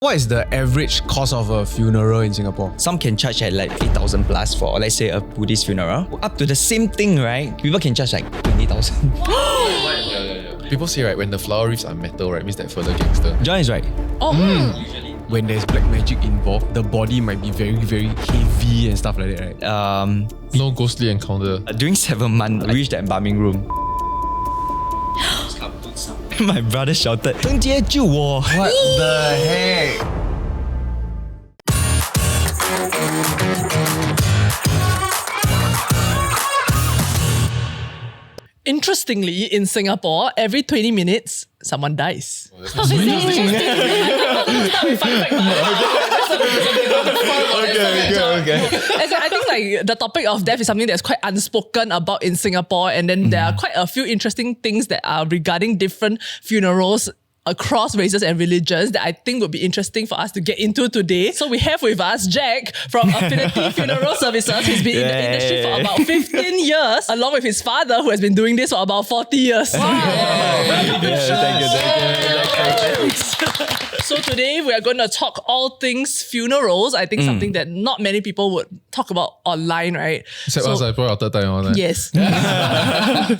What is the average cost of a funeral in Singapore? Some can charge at like 8,000 plus for, let's say, a Buddhist funeral. Up to the same thing, right? People can charge like 20,000. People say, right, when the flower wreaths are metal, right, means that further gangster. John is right. When there's black magic involved, the body might be very, very heavy and stuff like that, right? No ghostly encounter. During 7 months, I reached the embalming room. My brother shouted, 邓姐救我! What the heck? Interestingly, in Singapore, every 20 minutes, someone dies. Okay. I think like the topic of death is something that's quite unspoken about in Singapore, and then there are quite a few interesting things that are regarding different funerals across races and religions that I think would be interesting for us to get into today. So we have with us Jack from Affinity Funeral Services. He's been in the industry for about 15 years, along with his father who has been doing this for about 40 years. Wow. Thank you. So today we are going to talk all things funerals. I think something that not many people would talk about online, right? Except us, I probably our third time on that. Yes.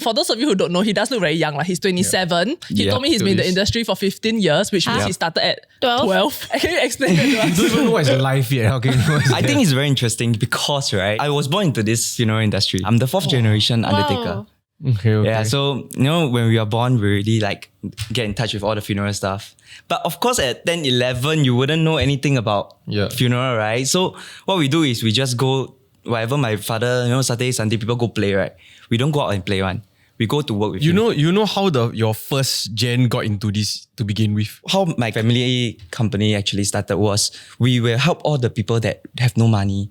For those of you who don't know, he does look very young. Like he's 27. He told me he's been in the industry for 15 years, which means he started at 12. Can you explain that to us? I don't even know what is life yet. How can you know I think it's very interesting because, right, I was born into this funeral industry. I'm the 4th generation Undertaker. Okay. Yeah, so, you know, when we were born, we really like get in touch with all the funeral stuff. But of course, at 10, 11, you wouldn't know anything about funeral, right? So what we do is we just go, wherever my father, Saturday, Sunday, people go play, right? We don't go out and play one. We go to work with you know how your first gen got into this to begin with? How my family company actually started was we will help all the people that have no money.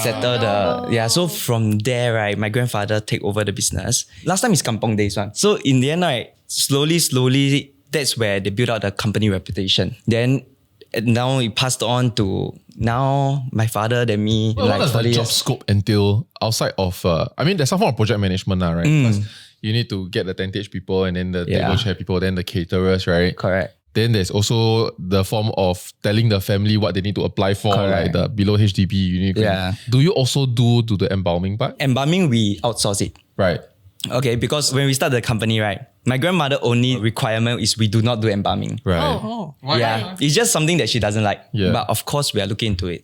Settle the so from there, right, my grandfather take over the business. Last time is kampong days one. So in the end, right, slowly that's where they build out the company reputation. Then now it passed on to now my father, then me. Well, like what does the job scope entail outside of there's some form of project management now, right? Because you need to get the tentage people and then the table chair people, then the caterers, right? Correct. Then there's also the form of telling the family what they need to apply for, like the below HDB. You need Do you also do the embalming part? Embalming, we outsource it. Right. Okay, because when we start the company, right, my grandmother only requirement is we do not do embalming. Right. Yeah, it's just something that she doesn't like. Yeah. But of course, we are looking into it.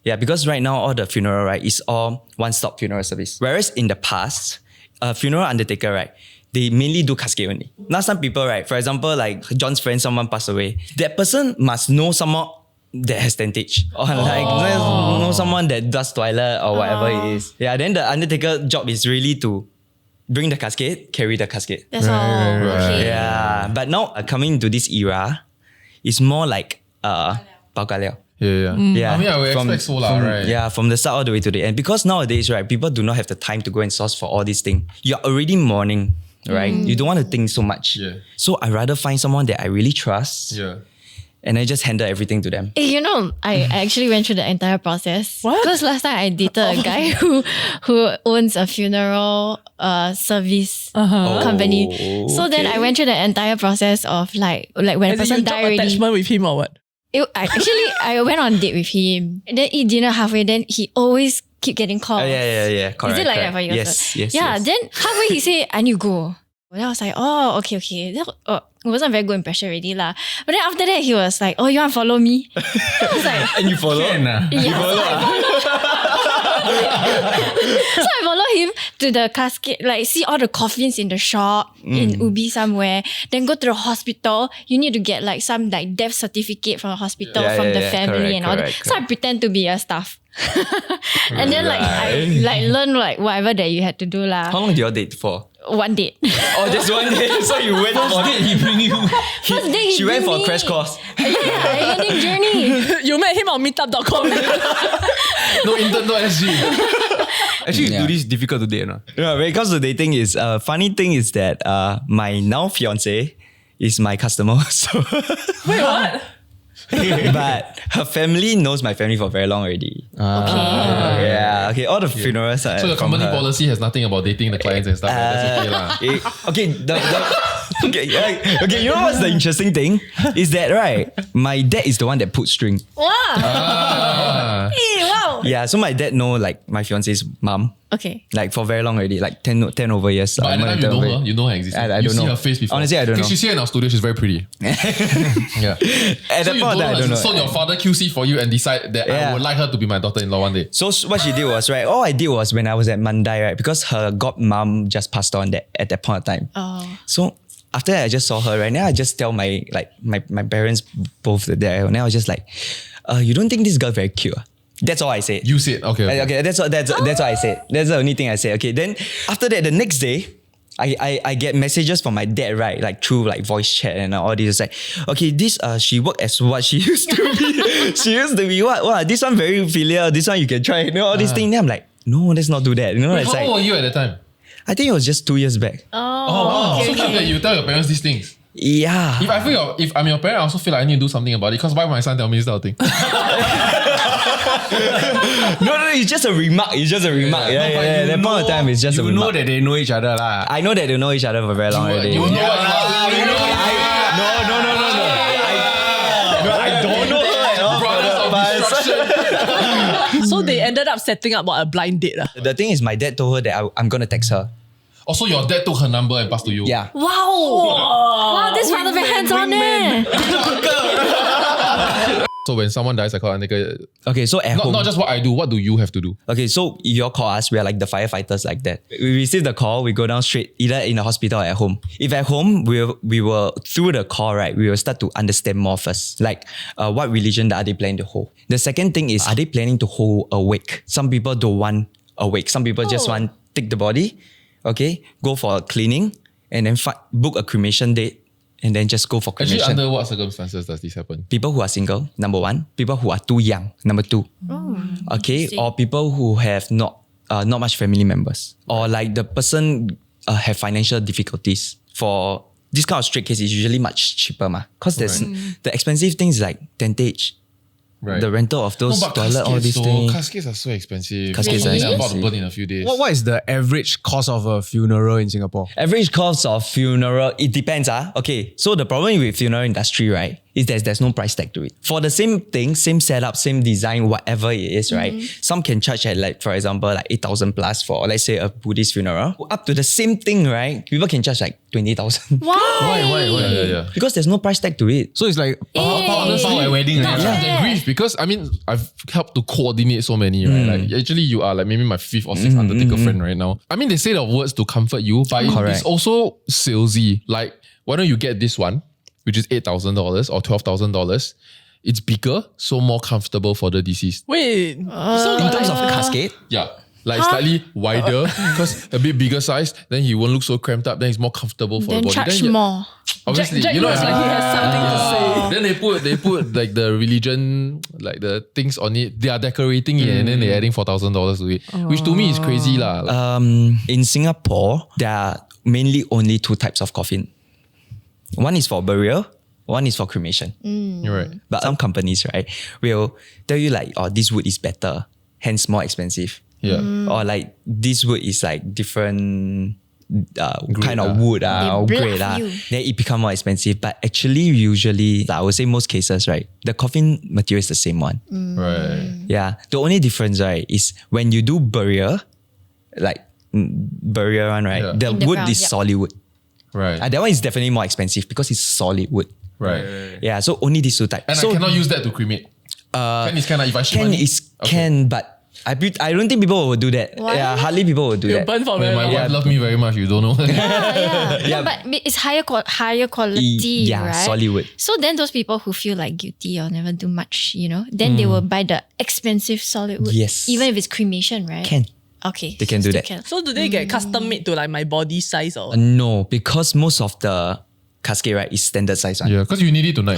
Yeah, because right now, all the funeral, right, is all one-stop funeral service. Whereas in the past, a funeral undertaker, right, they mainly do casket only. Now some people, right, for example, like John's friend, someone passed away. That person must know someone that has tentage. Or like know someone that does toilet or whatever it is. Yeah, then the undertaker job is really to bring the casket, carry the casket. That's all. Okay. Yeah, but now coming into this era, it's more like bao ka liao. Yeah. Yeah. I mean, I would expect so lah, right? Yeah, from the start all the way to the end. Because nowadays, right, people do not have the time to go and source for all these things. You're already mourning, right? You don't want to think so much. Yeah. So I rather find someone that I really trust. Yeah. And I just handle everything to them. You know, I actually went through the entire process. What? Because last time I dated a guy who owns a funeral service company. So then I went through the entire process of like when a person died already. Attachment with him or what? I went on a date with him. And then eat dinner halfway. Then he always keep getting calls. Yeah. Correct. Is it like that for you? Yes. Yeah. Then halfway he said, I need to go. Then I was like, oh, okay. Then, it wasn't a very good impression already lah. But then after that, he was like, oh, you want to follow me? I was like, And you follow? yeah, so I follow him to the casket, like see all the coffins in the shop in Ubi somewhere. Then go to the hospital. You need to get like some like death certificate from the hospital from the family and all that. So I pretend to be a staff. And then like I like learn like whatever that you had to do lah. How long did you all date for? One date. Oh, just one day. So you went for it. He bring you. First day She went for a crash course. Yeah, learning journey. You met him on meetup.com. No intern.sg. Actually, do this difficult to date, no? Yeah, when it comes to dating, is funny thing is that my now fiance is my customer. So Wait, what? but her family knows my family for very long already. Okay, all the funerals are So the from company her. policy has nothing about dating the clients and stuff. That's okay lah. Okay, the Okay, you know what's the interesting thing? Is that, right, my dad is the one that put string. Wow. Hey, wow. Yeah, so my dad know like my fiance's mom. Okay. Like for very long already, like 10 over years. But at the time you know her, you know her existence. I you don't see know. her face before. Honestly, I don't know. She's here in our studio, she's very pretty. Yeah. At that point, I don't know. So your father QC for you and decide that I would like her to be my daughter-in-law one day. So what she did was, right, all I did was when I was at Mandai, right, because her godmom just passed on at that point of time. Oh. So after that, I just saw her, right, now I just tell my parents both there, and I was just like, you don't think this girl very cute? That's all I said. You said, okay. Okay, that's what I said. That's the only thing I said. Okay, then after that, the next day, I get messages from my dad, right? Like through like voice chat and all this. It's like, okay, this she worked as what she used to be. She used to be what? This one very filial. This one you can try. You know, all these things. Then I'm like, no, let's not do that. You know, Wait, it's how like, old were you at the time? I think it was just 2 years back. Oh, okay, so okay. that you tell your parents these things. Yeah. If I'm your parent, I also feel like I need to do something about it. Because why would my son tell me this type of thing? No, it's just a remark. It's just a remark. Yeah, Yeah, but yeah. you That point of time is just a You know remark. that they know each other lah. I know that they know each other for very long already. You know what you are. You know what you are. No. I don't know her at all. Brothers of destruction. So they ended up setting up a blind date. The thing is, my dad told her that I'm gonna text her. Also, your dad took her number and passed to you. Yeah. Wow. Wow, this father very hands-on eh. So when someone dies, I call Undertaker. Okay, so at home. Not just what I do, what do you have to do? Okay, so you all call us, we are like the firefighters like that. We receive the call, we go down straight, either in the hospital or at home. If at home, we will through the call, right, we will start to understand more first. Like, what religion are they planning to hold? The second thing is, are they planning to hold a wake? Some people don't want a wake. Some people just want take the body, okay, go for a cleaning, and then book a cremation date, and then just go for cremation. Actually, under what circumstances does this happen? People who are single, number one. People who are too young, number two. Okay, or people who have not much family members, or like the person have financial difficulties. For this kind of straight case, it's usually much cheaper, because there's the expensive things like tentage, Right. the rental of those toilet, all these things. Caskets are so expensive. Caskets are They're about to expensive. burn in a few days. What is the average cost of a funeral in Singapore? Average cost of funeral, it depends. Okay, so the problem with funeral industry, right, is that there's no price tag to it. For the same thing, same setup, same design, whatever it is, right? Some can charge at like, for example, like 8,000 plus for, let's say, a Buddhist funeral. Up to the same thing, right? People can charge like 20,000. Why? Yeah. Because there's no price tag to it. So it's like Hey. a wedding. Yeah. Right? The grief, because I mean, I've helped to coordinate so many, right? Like actually you are like maybe my 5th or 6th Undertaker friend right now. I mean, they say the words to comfort you, but Correct. it's also salesy. Like, why don't you get this one, which is $8,000 or $12,000? It's bigger, so more comfortable for the deceased. Wait, so In terms of cascade, Yeah. Like slightly wider, because a bit bigger size, then he won't look so cramped up, then it's more comfortable for Then the body. charge Then more. Obviously, Jack you know, looks like he has something to say. Then they put like the religion, like the things on it. They are decorating it and then they're adding $4,000 to it, which to me is crazy lah. in Singapore, there are mainly only 2 types of coffin. One is for burial, one is for cremation. You're right. But some companies, right, will tell you like, oh, this wood is better, hence more expensive. Yeah. Or like, this wood is like different kind of wood or They grade. bluff you. Then it become more expensive. But actually, usually, I would say most cases, right, the coffin material is the same one. Right. Yeah. The only difference, right, is when you do burial, like burial one, right, Yeah. the In the wood ground, is yep. solid wood. Right. That one is definitely more expensive because it's solid wood. Right. Yeah, so only these 2 types. And so I cannot use that to cremate. Can is kind of if I ship can money. is can, but I don't think people will do that. Why? Yeah, hardly people will do you that. burn for When very my long. wife loves me very much, you don't know. No, but it's higher quality, Yeah, right? solid wood. So then those people who feel like guilty or never do much, then they will buy the expensive solid wood. Yes. Even if it's cremation, right? Can. Okay. They can do still that. So do they get custom made to like my body size or? No, because most of the casket, right, is standard size one. Yeah, because you need it tonight.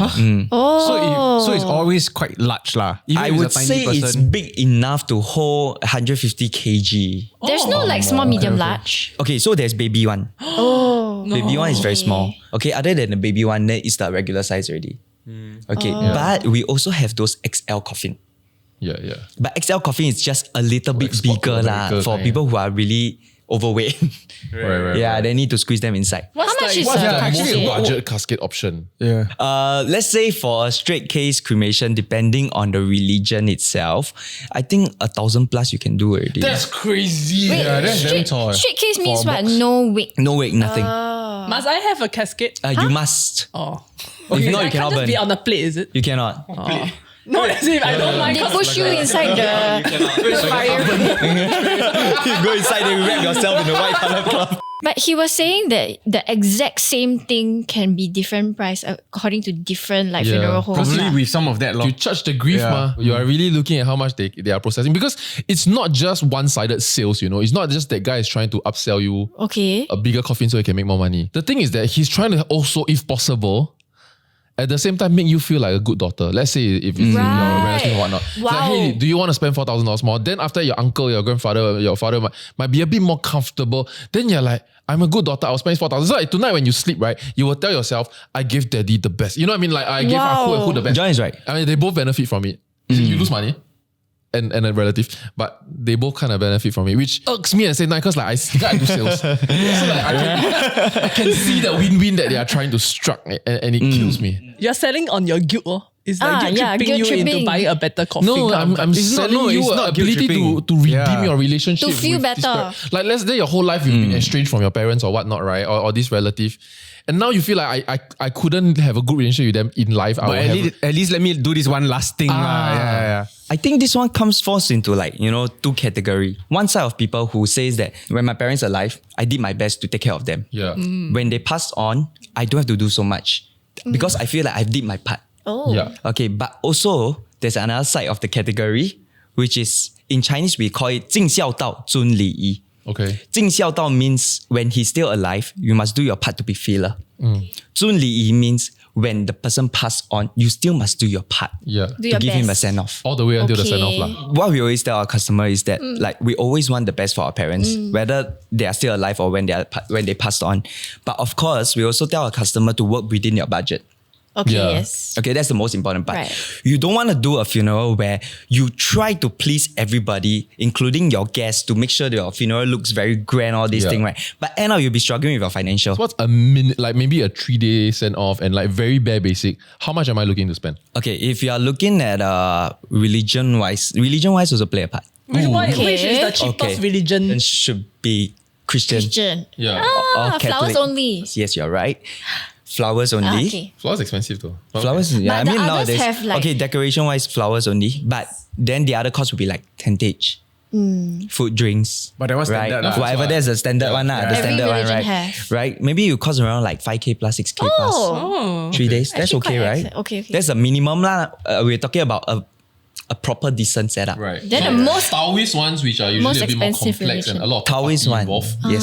Oh. So it's always quite large lah. Even I if would it's a tiny say it's person. big enough to hold 150 kg. There's no like small, medium, large. Okay, so there's baby one. Oh. Baby one is very small. Okay, other than the baby one, then it's the regular size already. Okay, but we also have those XL coffin. Yeah. But XL coffin is just a little bit Sport bigger lah America for kind. people who are really overweight. Right. Yeah, they need to squeeze them inside. How much is What's a the most casket? budget casket option? Yeah. Let's say for a straight case cremation, depending on the religion itself, I think 1,000 plus you can do already. That's crazy. Wait, that's damn tall. straight case means For a what? box. No wig. No wait, nothing. Must I have a casket? You must. Oh. If not, I you can't cannot just burn. be on a plate, is it? You cannot. No, as if I don't mind. They push you inside the fire. You go inside and wrap yourself in a white color cloth. But he was saying that the exact same thing can be different price according to different like Yeah. funeral homes. Probably lah. with some of that. You charge the grief, Yeah. You are really looking at how much they are processing, because it's not just one-sided sales, It's not just that guy is trying to upsell you Okay. a bigger coffin so he can make more money. The thing is that he's trying to also, if possible, at the same time make you feel like a good daughter. Let's say if it's your relative or whatnot. It's like, Wow. hey, do you want to spend $4,000 more? Then after your uncle, your grandfather, your father might be a bit more comfortable. Then you're like, I'm a good daughter, I'll spend $4,000. So like tonight when you sleep, right, you will tell yourself, I gave daddy the best. You know what I mean? Like I gave Wow. Aku the best. John is right. I mean, they both benefit from it. You lose money and a relative, but they both kind of benefit from it, which irks me at the same time because like I do sales. So like I can see the win-win that they are trying to struck, and it kills me. You're selling on your guilt, oh. It's like yeah, guilt tripping you into guilt-tripping. buying a better coffee. No, I'm It's not- selling no, you it's an not ability guilt-tripping. to redeem Yeah. your relationship. To feel with this better. per- like let's say your whole life you've been estranged from your parents or whatnot, right? Or this relative. And now you feel like I couldn't have a good relationship with them in life. I But would have, at least let me do this one last thing. Yeah. I think this one falls into like, two category. One side of people who says that when my parents are alive, I did my best to take care of them. yeah. When they passed on, I don't have to do so much because I feel like I did my part. Oh. Yeah. Okay, but also there's another side of the category, which is in Chinese we call it 尽孝道尊礼仪. Okay. 尽孝道 means when he's still alive, you must do your part to be filial. 尊礼仪 means when the person passed on, you still must do your part Yeah. Do to your give him a best. send off. All the way until the send off Okay. lah. What we always tell our customer is that like we always want the best for our parents, whether they are still alive or when they passed on. But of course, we also tell our customer to work within your budget. Okay, Yeah. yes. Okay, that's the most important part. Right. You don't want to do a funeral where you try to please everybody, including your guests, to make sure that your funeral looks very grand, all these Yeah. things, right? But end up you'll be struggling with your financial. What's a minute, like maybe a 3-day send off and like very bare basic? How much am I looking to spend? Okay, if you are looking at religion-wise also play a part. Which is Okay. the cheapest Okay. religion? Then should be Christian. Christian. Yeah. Ah, Catholic. flowers only. Yes, you're right. Flowers only. Ah, okay. Flowers expensive though. Okay. Flowers, yeah. But I the mean others nowadays, have, like- okay, decoration-wise, flowers only. But then the other cost would be like tentage, food, drinks. But that was right? standard lah. Whatever, That's there's a standard one, lah. The Every standard one, religion right? have. Right? Maybe you cost around like 5K plus, 6K plus. Oh. 3 days. That's Actually okay, quite right? okay. That's the minimum lah. We're talking about a proper decent setup. Right. Then So the most- Taoist ones, which are usually most a bit more expensive complex and religion. a lot of Taoist one, involved. yes.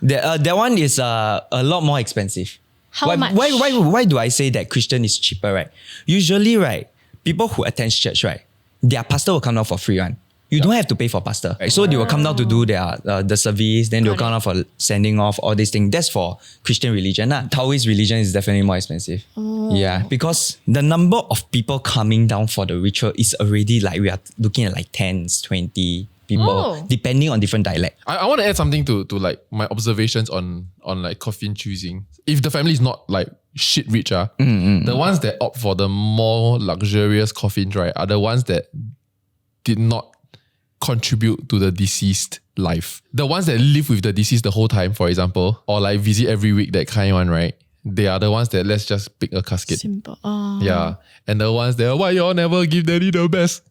That one is a lot more expensive. How why, much? Why do I say that Christian is cheaper, right? Usually, right, people who attend church, right, their pastor will come down for free one. You don't have to pay for pastor. Right? So they will come down to do their the service, then they'll come down for sending off, all these things. That's for Christian religion. Taoist religion is definitely more expensive. Yeah, because the number of people coming down for the ritual is already like, we are looking at like 10s, 20 people, Oh. depending on different dialect. I want to add something to like my observations on like coffin choosing. If the family is not like shit rich, the ones that opt for the more luxurious coffins, right, are the ones that did not contribute to the deceased life. The ones that live with the deceased the whole time, for example, or like visit every week, that kind one, right? They are the ones that let's just pick a casket. Simple. Oh. Yeah. And the ones that, why y'all never give daddy the best?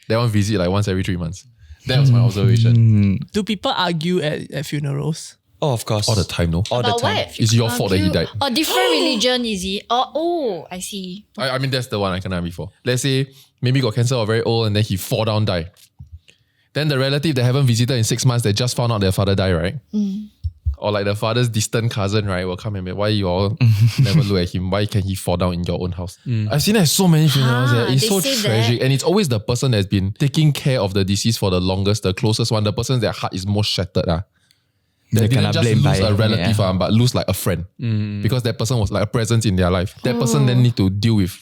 That one visit like once every 3 months. That was my observation. Do people argue at funerals? Oh, of course. All the time, no? All the But time. what? It's your fault that he died. Or different religion, is it? Oh, I see. I mean, that's the one I can have before. Let's say maybe got cancer or very old and then he fall down, die. Then the relative that haven't visited in 6 months, they just found out their father died, right? Or like the father's distant cousin, right, will come and be, why you all never look at him? Why can he fall down in your own house? I've seen that at so many funerals. It's they so say tragic. that. And it's always the person that's been taking care of the deceased for the longest, the closest one, the person their heart is most shattered. That They didn't cannot just blame lose by- a relative, yeah. but lose like a friend. Because that person was like a presence in their life. That person then need to deal with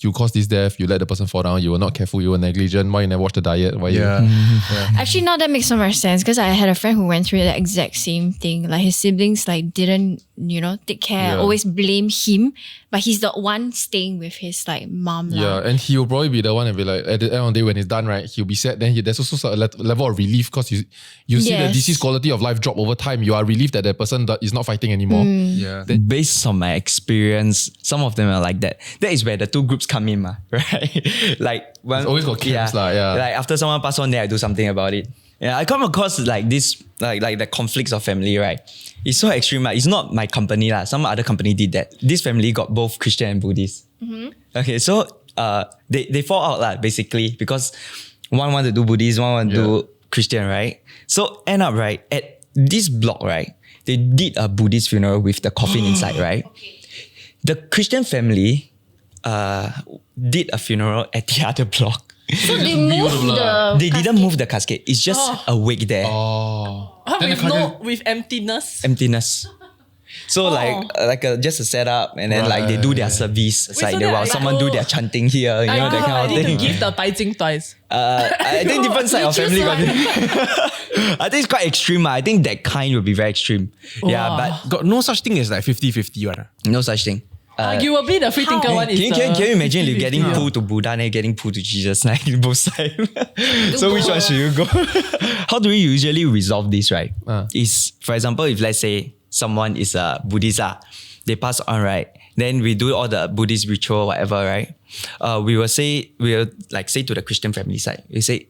you caused this death, you let the person fall down, you were not careful, you were negligent, why you never watched the diet, why you... Actually, now that makes so much sense because I had a friend who went through the exact same thing. Like his siblings like didn't, take care, always blame him, but he's the one staying with his like mom. Yeah, and he'll probably be the one and be like, at the end of the day when it's done, right, he'll be sad. Then there's also a level of relief because you see the deceased quality of life drop over time. You are relieved that the person is not fighting anymore. Yeah. Based on my experience, some of them are like that. That is where the two groups come in, right? Like when It's always got camps, yeah. Like after someone pass on, then I do something about it. Yeah, I come across like this, like the conflicts of family, right? It's so extreme. It's not my company lah. Some other company did that. This family got both Christian and Buddhist. Okay, so they fall out lah basically because one want to do Buddhist, one want to do Christian, right? So end up right at this block, right? They did a Buddhist funeral with the coffin inside, right? The Christian family did a funeral at the other block. So they moved the. They didn't move the casket. It's just a wake there. With emptiness. Emptiness. So just a setup and then like they do their service. It's like while someone do their chanting here, that kind of I need thing. to give the Baijing twice. I think different side of family got it. I think it's quite extreme. I think that kind will be very extreme. Yeah, but Got no such thing as like 50-50 one. no such thing. Arguably, the free thinker one is Can you imagine you getting 50-50? pulled to Buddha and getting pulled to Jesus, like both sides? So which one should you go? How do we usually resolve this, right? Is, for example, if let's say someone is a Buddhist, they pass on, right? Then we do all the Buddhist ritual, whatever, right? We will say to the Christian family side, we say,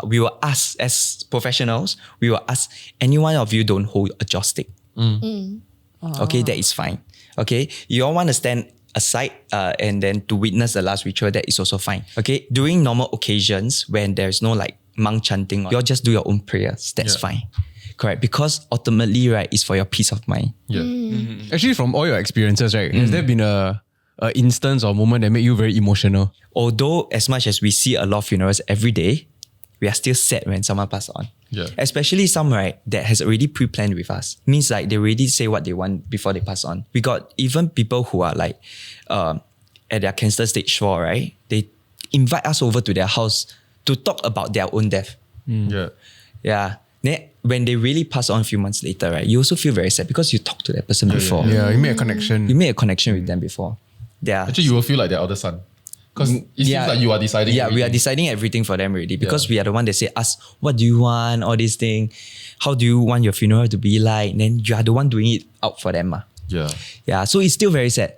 we will ask as professionals, we will ask any one of you don't hold a joss stick. Okay, that is fine. Okay, you all want to stand aside and then to witness the last ritual, that is also fine. Okay, during normal occasions when there's no like monk chanting, you all just do your own prayers. That's fine. Correct, because ultimately, right, it's for your peace of mind. Actually, from all your experiences, right, has there been a instance or moment that made you very emotional? Although as much as we see a lot of funerals every day, we are still sad when someone passes on. Yeah. Especially some, right, that has already pre-planned with us. Means like they already say what they want before they pass on. We got even people who are like at their cancer stage 4, right? They invite us over to their house to talk about their own death. Yeah. Then when they really pass on a few months later, right, you also feel very sad because you talked to that person before. Yeah, you made a connection. You made a connection with them before. Yeah. Actually, you will feel like their elder son. Because it seems like you are deciding Yeah, everything. we are deciding everything for them already because we are the one that say, ask, what do you want, all these things. How do you want your funeral to be like? And then you are the one doing it out for them. Yeah. Yeah, so it's still very sad.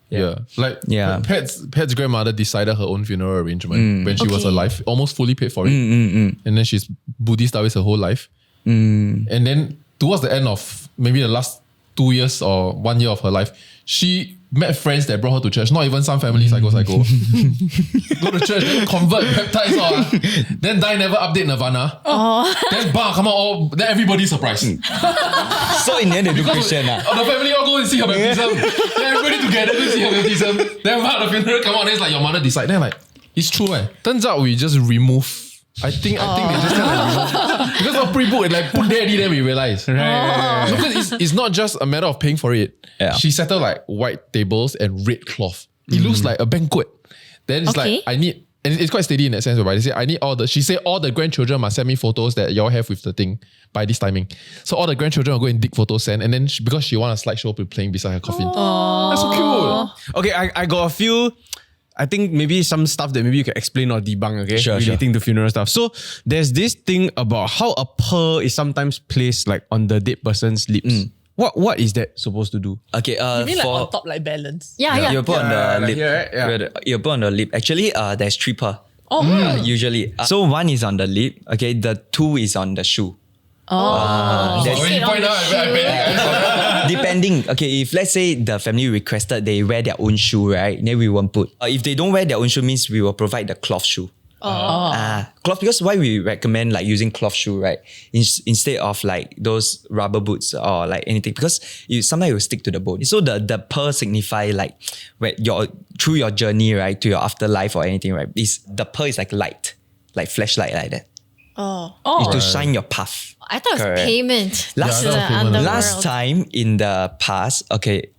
Pat's grandmother decided her own funeral arrangement when she was alive, almost fully paid for it. And then she's Buddhist always her whole life. And then towards the end of maybe the last 2 years or 1 year of her life, she met friends that brought her to church. Not even some family psycho. Go to church, then convert, baptize, then die, never update Nirvana. Then come out, then everybody's surprised. So in the end, they do Christian. The family all go and see her baptism. Then everybody together go see her baptism. Then the funeral come out, then it's like your mother decide. Then like, it's true. Turns out we just remove. I think they just kind of remove. Because of pre-book, like put there, then we realize. So because it's not just a matter of paying for it. Yeah. She settled like white tables and red cloth. It looks like a banquet. Then it's like, I need, and it's quite steady in that sense, but they say, she said all the grandchildren must send me photos that y'all have with the thing by this timing. So all the grandchildren will go and dig photos, send, and then because she want a slideshow be playing beside her coffin. That's so cute. Okay, I got a few, I think maybe some stuff that maybe you can explain or debunk, okay? Sure. Relating to funeral stuff. So there's this thing about how a pearl is sometimes placed like on the dead person's lips. What is that supposed to do? Okay, You mean like on top like balance? Yeah. you put on the lip. here, right? You put on the lip. Actually, there's 3 pearl. Usually. So 1 is on the lip. Okay, the 2 is on the shoe. When you point out, Depending. Okay, if let's say the family requested they wear their own shoe, right? Then we won't put. If they don't wear their own shoe, means we will provide the cloth shoe. Cloth, because why we recommend like using cloth shoe, right? Instead of like those rubber boots or like anything, because sometimes it will stick to the bone. So the pearl signify like when through your journey, right, to your afterlife or anything, right? The pearl is like light, like flashlight like that. It's to shine your path. I thought it was Correct. payment. Last, to the underworld. last time in the past, okay,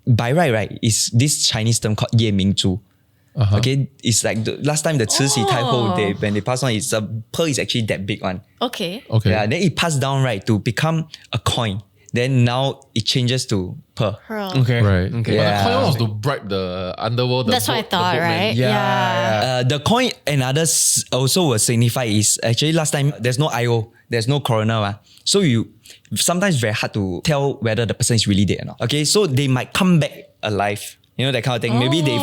by right, is this Chinese term called 夜明珠. Okay, it's like last time the 慈禧太后, when they pass on, it's a pearl is actually that big one. Okay. Okay. Yeah, then it passed down right to become a coin. Then now it changes to pearl. Pearl. Okay. Right. Okay. But Yeah. the coin was to bribe the underworld. That's what I thought, right? Yeah. The coin and others also will signify is actually last time there's no IO, there's no coroner. So you sometimes very hard to tell whether the person is really dead or not. Okay, so they might come back alive. You know, that kind of thing. Maybe they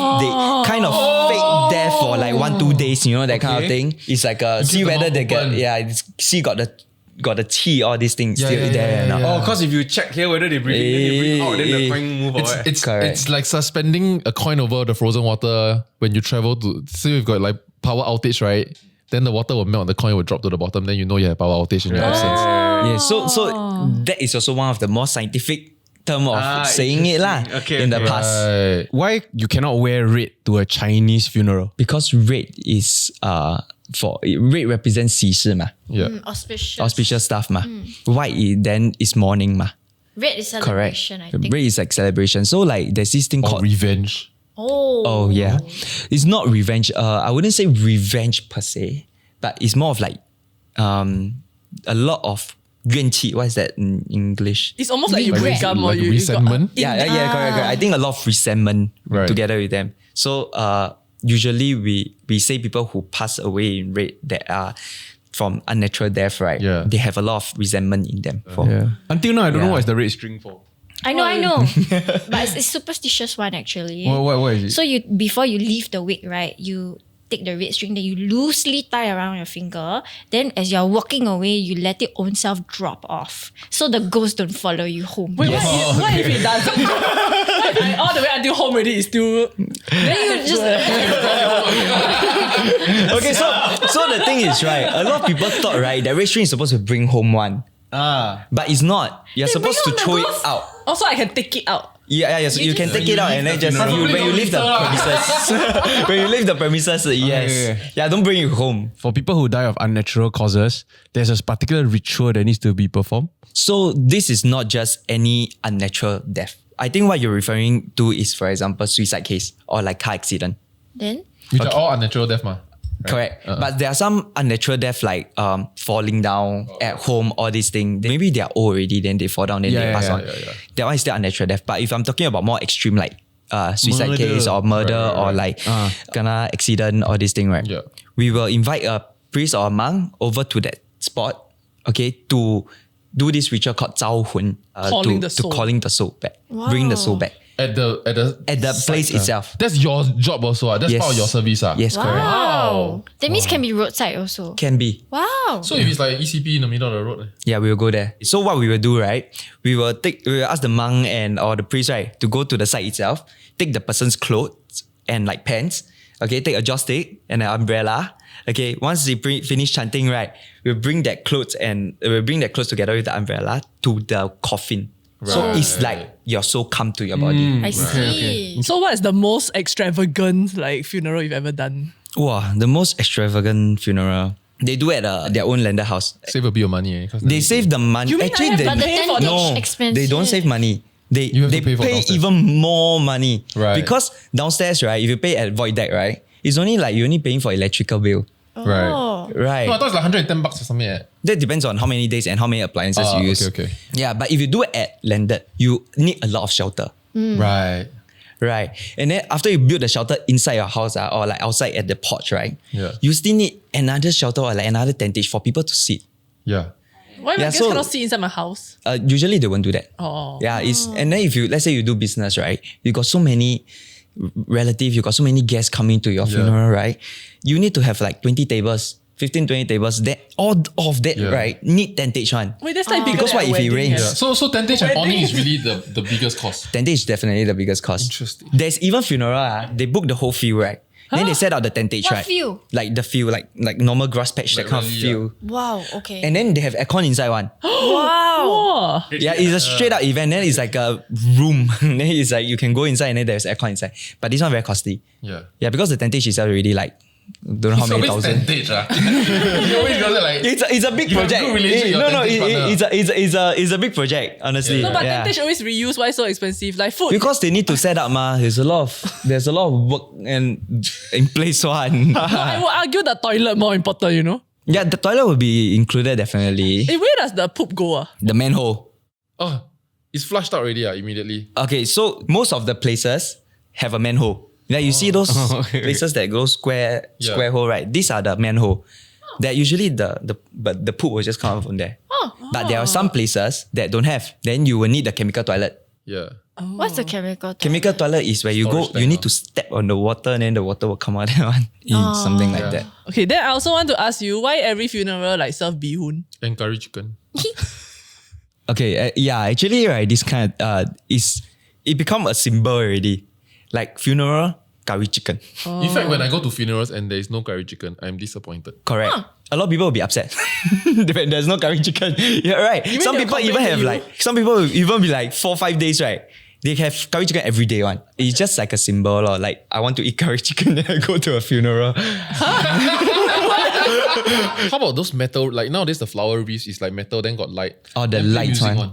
kind of fake death for like 1-2 days, you know, that kind of thing. It's like see the whether mouth they get, open. see got the tea, all these things still there. yeah. Oh, because if you check here whether they breathe in, then they breathe out, then the coin move out. Correct. It's like suspending a coin over the frozen water when you travel to. Say you've got like power outage, right? Then the water will melt, the coin will drop to the bottom. Then you know you have power outage in your absence. Yeah, so that is also one of the more scientific term of saying it lah in the past. Right. Why you cannot wear red to a Chinese funeral? Because red is red represents 喜事嘛, Yeah. auspicious stuff ma. White then is mourning ma. Red is Correct. celebration, I think. Red is like celebration. So like there's this thing Or called revenge. Oh yeah, it's not revenge. I wouldn't say revenge per se, but it's more of like a lot of 怨气. What is that in English? It's almost like you Like break up or like you resentment? Yeah, correct. I think a lot of resentment Right. together with them. So usually we say people who pass away in red that are from unnatural death, right? Yeah. They have a lot of resentment in them. Until now, I don't know Yeah. what is the red string for. I know. But it's a superstitious one actually. What is it? So before you leave the wake, right, you take the red string, then you loosely tie around your finger. Then as you're walking away, you let it own self drop off. So the ghost don't follow you home. Wait, what if it doesn't? What if all the way until home already is still... Then you just... Okay, so the thing is, right, a lot of people thought, right, that red string is supposed to bring home one. But it's not. You're supposed to bring out throw the it ghost? out. Also, I can take it out. Yeah, so you can take it out and then just when you leave the premises. When you leave the premises, yes. okay. Yeah, don't bring it home. For people who die of unnatural causes, there's a particular ritual that needs to be performed. So this is not just any unnatural death. I think what you're referring to is, for example, suicide case or like car accident. Then? Which are all unnatural death, ma. Correct. But there are some unnatural death like falling down at home, all these things. Maybe they are old already, then they fall down, then they pass on. That one is still unnatural death. But if I'm talking about more extreme like suicide case or murder or like kena accident or this thing, right? Yeah. We will invite a priest or a monk over to that spot, okay, to do this ritual called 招魂, Calling the soul. to calling the soul back, bring the soul back At the place itself. That's your job also. That's Yes. part of your service. Yes, correct. Wow. That means can be roadside also. Can be. Wow. So if it's like ECP in the middle of the road, Yeah, we will go there. So what we will do, right? We will ask the monk or the priest, right, to go to the site itself, take the person's clothes and like pants, okay, take a joss stick and an umbrella. Okay, once they finish chanting, right, we'll bring that clothes together with the umbrella to the coffin. So it's like your soul come to your body. I see. So what is the most extravagant like funeral you've ever done? Wow, the most extravagant funeral. They do at their own landed house. save a bit of money. 'Cause They save the money. You mean Actually, I have they to But the pay for tentage no, expensive. they don't save money. They You have to pay for pay downstairs. even more money. Right. Because downstairs, right, if you pay at void deck, right, it's only like you're only paying for electrical bill. Right. Oh. Right. No, I thought it's like $110 or something. That depends on how many days and how many appliances you use. Okay. Yeah, but if you do it at landed, you need a lot of shelter. Right. Right. And then after you build the shelter inside your house or like outside at the porch, right? Yeah. You still need another shelter or like another tentage for people to sit. Yeah. Why my Yeah, guests so- cannot see inside my house? Usually they won't do that. Oh. Yeah, and then if you, let's say you do business, right? You got so many relatives, you got so many guests coming to your funeral, right? You need to have like 20 tables, 15, 20 tables. That all of that, right, need tentage one. Wait, that's like bigger Because than what a if it wedding, rains? Yeah. So tentage and Wedding. awning is really the biggest cost. Tentage is definitely the biggest cost. Interesting. There's even funeral, they book the whole field, right? Then they set out the tentage, What right? field? Like the field, like normal grass patch, that Like kind of really, field. Wow. Okay. And then they have aircon inside one. wow. Oh. Yeah, it's a straight up event. Then it's like a room. Then it's like you can go inside and then there's aircon inside. But this one very costly. Yeah. Yeah, because the tentage is already like don't know how many thousand. He always goes like, It's a big you have project. good relationship with your tentage partner. It's a big project, honestly. No, but Yeah. tentage always reuse. Why so expensive? Like food. Because they need to set up, ma. There's a lot of work and in place one. No, I would argue the toilet more important, you know? Yeah, the toilet will be included definitely. Where does the poop go? The manhole. oh, it's flushed out already immediately. Okay, so most of the places have a manhole. Like you see those places that go square hole, right? These are the manhole. That usually but the poop will just come out from there. But there are some places that don't have. Then you will need the chemical toilet. Yeah. What's the chemical? Chemical toilet is where you Storage go, you need to step on the water and then the water will come out that one. Something like that. Okay, then I also want to ask you, why every funeral like serve bihun? And curry chicken. Okay, actually, right, this kind of, it become a symbol already. Like funeral, curry chicken. In fact, when I go to funerals and there is no curry chicken, I'm disappointed. Correct. A lot of people will be upset when there's no curry chicken. Yeah, right. Some they'll people even complain have to like, some people will even be like 4-5 days, right? They have curry chicken every day one. It's just like a symbol or like, I want to eat curry chicken then I go to a funeral. How about those metal, like nowadays the flower wreaths is like metal, then got light. Oh, the Then lights music one.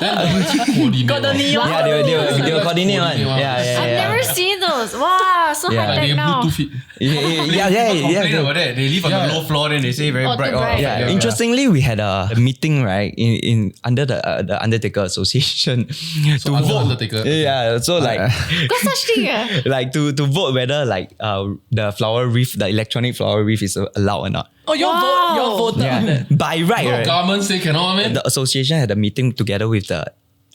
Then coordinate Got the one. neon. Yeah, they will coordinate one. Coordinate one. I've never seen those. Wow, so Yeah. high Like tech they now. Bluetooth it. Complain Yeah. about that. They live on Yeah. the low floor, then they say very Oh, too bright. bright. Yeah, interestingly, we had a meeting right in under the Undertaker Association to under vote. Undertaker. Yeah, so like Got such thing. like to vote whether like the flower wreath, the electronic flower wreath is allowed or not. Oh, you Wow. voted on that. By right, No, right? government say cannot, man. The association had a meeting together with the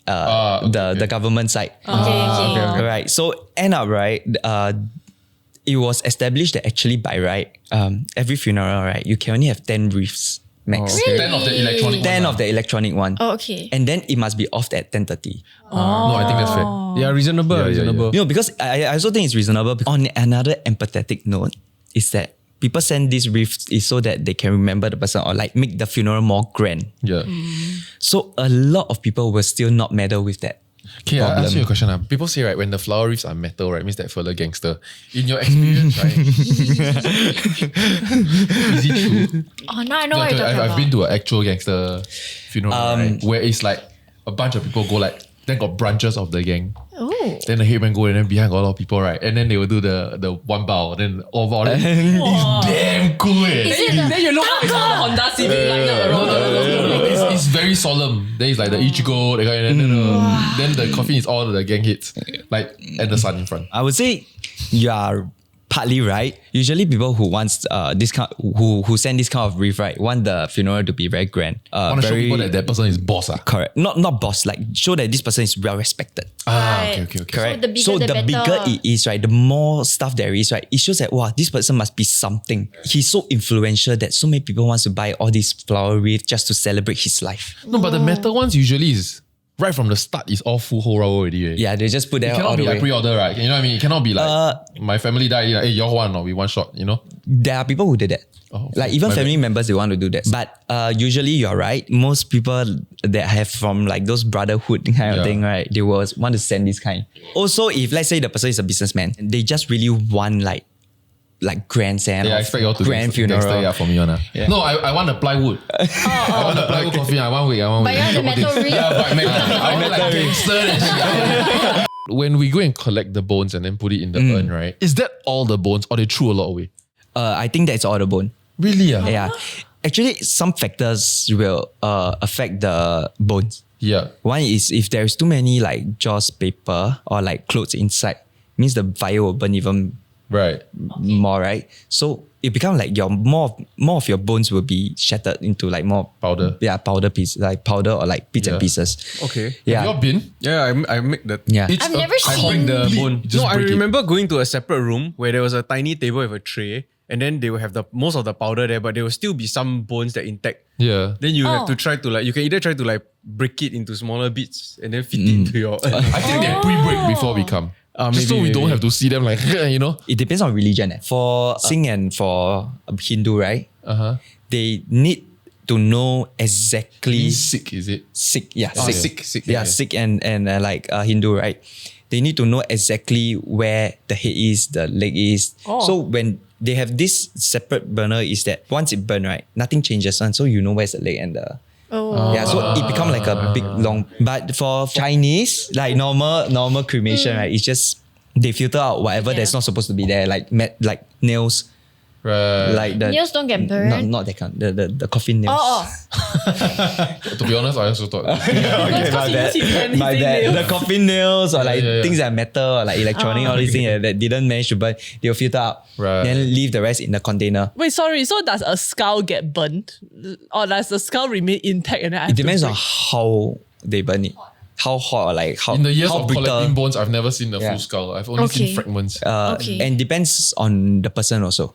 the government side. Okay. Right. So end up right, it was established that actually by right, every funeral right, you can only have 10 wreaths max. Really? 10 of the electronic 10 one. of the electronic one. Oh, okay. And then it must be off at 10:30. No, I think that's fair. Yeah, reasonable. Yeah, yeah, reasonable. You know, because I also think it's reasonable. On another empathetic note, is that people send these wreaths is so that they can remember the person or like make the funeral more grand. Yeah. So a lot of people will still not meddle with that. Okay, I'll ask you a question. People say, right, when the flower wreaths are metal, right, means that fella gangster. In your experience, right? Is it true? Oh, now I know what you're talking I've about. been to an actual gangster funeral, right, where it's like a bunch of people go like, then got branches of the gang. Oh. Then the headman go and then behind got a lot of people, right? And then they will do the one bow, then all bow. It's damn cool. Is it the Then you look up, it's all the Honda Civic line up around the It's very solemn. Then it's like the Ichigo, the guy, and then the coffin is all the gang hits, like and the sun in front. I would say you are partly right. Usually people who wants this kind who send this kind of wreath, right, want the funeral to be very grand. Want to show people that person is boss. Correct. Not boss, like show that this person is well respected. Okay. Correct. So the bigger, the better. It is, right, the more stuff there is, right, it shows that wow, this person must be something. He's so influential that so many people wants to buy all these flower wreath just to celebrate his life. No, but the metal ones usually is right from the start is all full whole row already. Yeah, they just put It that all cannot the be like way. pre-order, right? You know what I mean? It cannot be like my family died. Like, hey, y'all want or we one shot. You know? There are people who did that. Oh, like even my family members, they want to do that. But usually you're right. Most people that have from like those brotherhood kind of Yeah. thing, right? They will want to send this kind. Also, if let's say the person is a businessman, they just really want like grand send. Yeah, I expect y'all to grand funeral. gangster, yeah, for me, Anna. Yeah. No, I want a plywood. I want a plywood coffin. I want wig. But you want the metal wreath? Yeah, but I want like gangster and shit. When we go and collect the bones and then put it in the urn, right? Is that all the bones or they threw a lot away? I think that's all the bone. Really? Yeah. Actually, some factors will affect the bones. Yeah. One is if there's too many like jaws paper or like clothes inside, means the fire will burn even Right. more, right? So it becomes like your more of your bones will be shattered into like more Powder. Yeah, powder piece, like powder or like bits and Yeah. pieces. Okay. Yeah. Have you all been? Yeah, I make that. Yeah. I've never I seen. break the bone. Just No, I break it. remember going to a separate room where there was a tiny table with a tray, and then they will have the most of the powder there, but there will still be some bones that intact. Yeah. Then you have Oh. to try to like, you can either try to like break it into smaller bits and then fit it into your. I think they pre-break before we come. Just so maybe, we don't maybe. have to see them like, you know? It depends on religion. For Singh and for Hindu, right? They need to know exactly Sick, is it? Sikh, yeah, Oh, Sikh. Sikh, Yeah, yeah. Sikh and like Hindu, right? They need to know exactly where the head is, the leg is. Oh. So when they have this separate burner is that once it burn, right, nothing changes on. So you know where's the leg and the... Yeah, so it become like a big long... But for Chinese, like normal cremation, right, it's just... They filter out whatever that's not supposed to be there, like nails. Right. Like the Nails don't get burned. Not that kind. The coffin nails. To be honest, I also thought. Okay, my bad. The coffin nails or like things that are metal or like electronic, all these things that didn't manage to burn, they'll filter out. Right. Then leave the rest in the container. Wait, sorry. So does a skull get burnt, or does the skull remain intact? And then I have It to depends on break? how they burn it. How hot or like how In the years how of brittle. collecting bones, I've never seen the Yeah. full skull. I've only seen Okay. fragments. Okay. And depends on the person also.